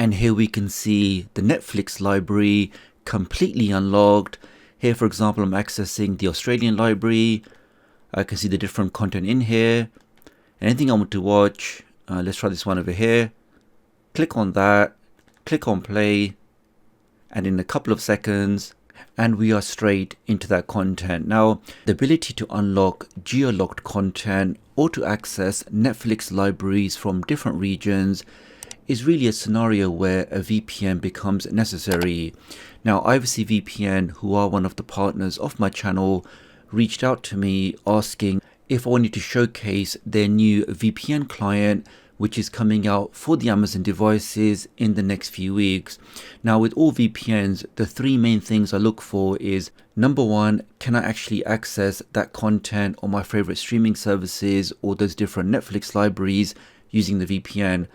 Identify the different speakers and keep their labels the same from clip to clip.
Speaker 1: And here we can see the Netflix library completely unlocked. Here, for example, I'm accessing the Australian library. I can see the different content in here. Anything I want to watch, let's try this one over here. Click on that, click on play, and in a couple of seconds, and we are straight into that content. Now, the ability to unlock geo-locked content or to access Netflix libraries from different regions is really a scenario where a VPN becomes necessary. Now, Ivacy VPN, who are one of the partners of my channel, reached out to me asking if I wanted to showcase their new VPN client, which is coming out for the Amazon devices in the next few weeks. Now, with all VPNs, the three main things I look for is, number one, can I actually access that content on my favorite streaming services or those different Netflix libraries using the VPN?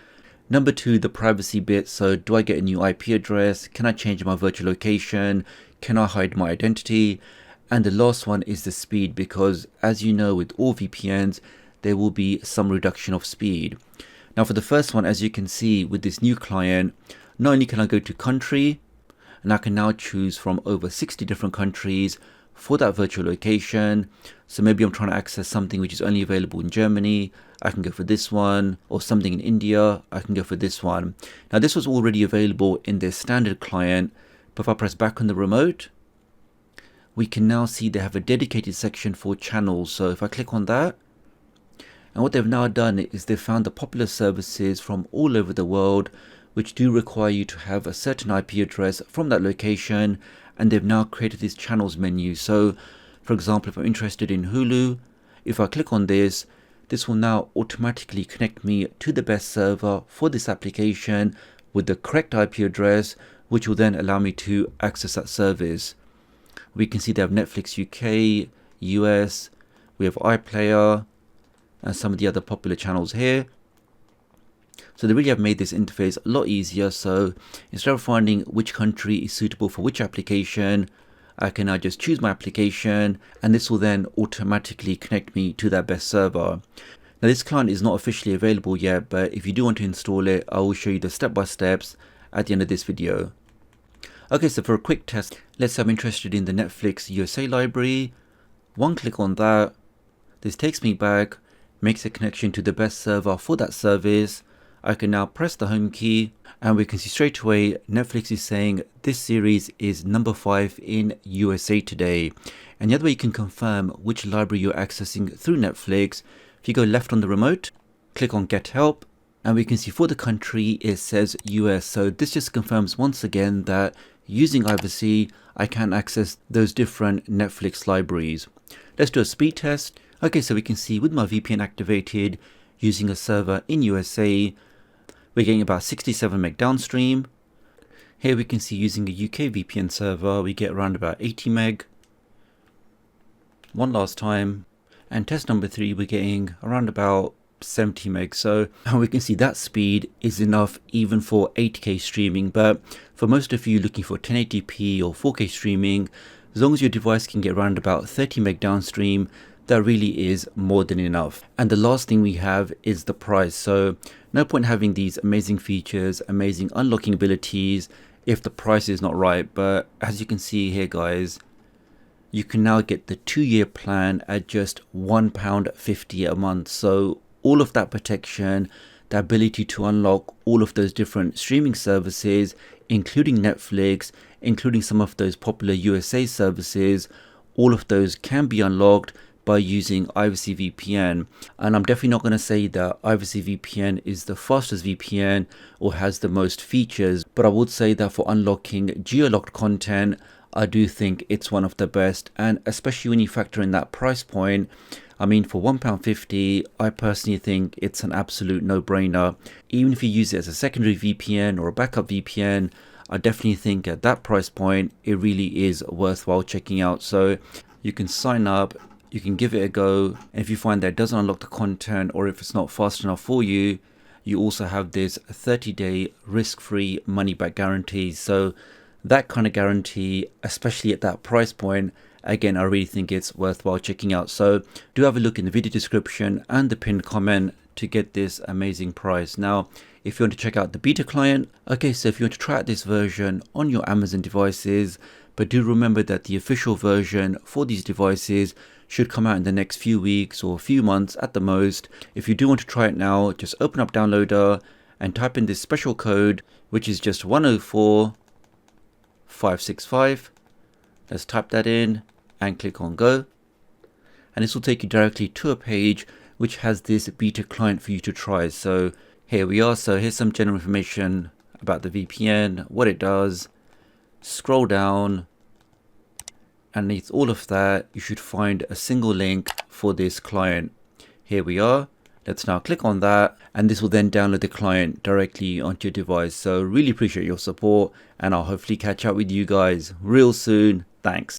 Speaker 1: Number two, the privacy bit. So do I get a new IP address? Can I change my virtual location? Can I hide my identity? And the last one is the speed, because as you know, with all VPNs, there will be some reduction of speed. Now for the first one, as you can see with this new client, not only can I go to country, and I can now choose from over 60 different countries for that virtual location. So maybe I'm trying to access something which is only available in Germany, I can go for this one, or something in India, I can go for this one. Now this was already available in their standard client, but if I press back on the remote, we can now see they have a dedicated section for channels. So if I click on that, and what they've now done is they've found the popular services from all over the world which do require you to have a certain IP address from that location, and they've now created this channels menu. So for example, if I'm interested in Hulu, if I click on this, this will now automatically connect me to the best server for this application with the correct IP address, which will then allow me to access that service. We can see they have Netflix UK, US, we have iPlayer, and some of the other popular channels here. So they really have made this interface a lot easier. So instead of finding which country is suitable for which application, I can now just choose my application, and this will then automatically connect me to that best server. Now this client is not officially available yet, but if you do want to install it, I will show you the step-by-steps at the end of this video. Okay, so for a quick test, let's say I'm interested in the Netflix USA library. One click on that, this takes me back, makes a connection to the best server for that service. I can now press the home key, and we can see straight away Netflix is saying this series is number 5 in USA today. And the other way you can confirm which library you're accessing through Netflix, if you go left on the remote, click on Get Help, and we can see for the country it says US. So this just confirms once again that using Ivacy, I can access those different Netflix libraries. Let's do a speed test. Okay, so we can see with my VPN activated using a server in USA, we're getting about 67 meg downstream. Here we can see using a UK VPN server, we get around about 80 meg. One last time, and test number 3, we're getting around about 70 meg. So we can see that speed is enough even for 8K streaming, but for most of you looking for 1080p or 4K streaming, as long as your device can get around about 30 meg downstream, that really is more than enough. And the last thing we have is the price. So no point having these amazing features, amazing unlocking abilities if the price is not right. But as you can see here, guys, you can now get the 2-year plan at just £1.50 a month. So all of that protection, the ability to unlock all of those different streaming services, including Netflix, including some of those popular USA services, all of those can be unlocked by using Ivacy VPN. And I'm definitely not going to say that Ivacy VPN is the fastest VPN or has the most features, but I would say that for unlocking geo-locked content, I do think it's one of the best. And especially when you factor in that price point, I mean, for £1.50, I personally think it's an absolute no-brainer. Even if you use it as a secondary VPN or a backup VPN, I definitely think at that price point, it really is worthwhile checking out. So you can sign up, you can give it a go, and if you find that it doesn't unlock the content or if it's not fast enough for you, you also have this 30-day risk-free money-back guarantee. So that kind of guarantee, especially at that price point, again, I really think it's worthwhile checking out. So do have a look in the video description and the pinned comment to get this amazing price. Now, if you want to check out the beta client. Okay, so if you want to try out this version on your Amazon devices, but do remember that the official version for these devices should come out in the next few weeks or a few months at the most. If you do want to try it now, just open up Downloader and type in this special code, which is just 104565. Let's type that in and click on go. And this will take you directly to a page which has this beta client for you to try. So here we are. So here's some general information about the VPN, what it does. Scroll down. Underneath all of that, you should find a single link for this client. Here we are. Let's now click on that, and this will then download the client directly onto your device. So really appreciate your support, and I'll hopefully catch up with you guys real soon. Thanks.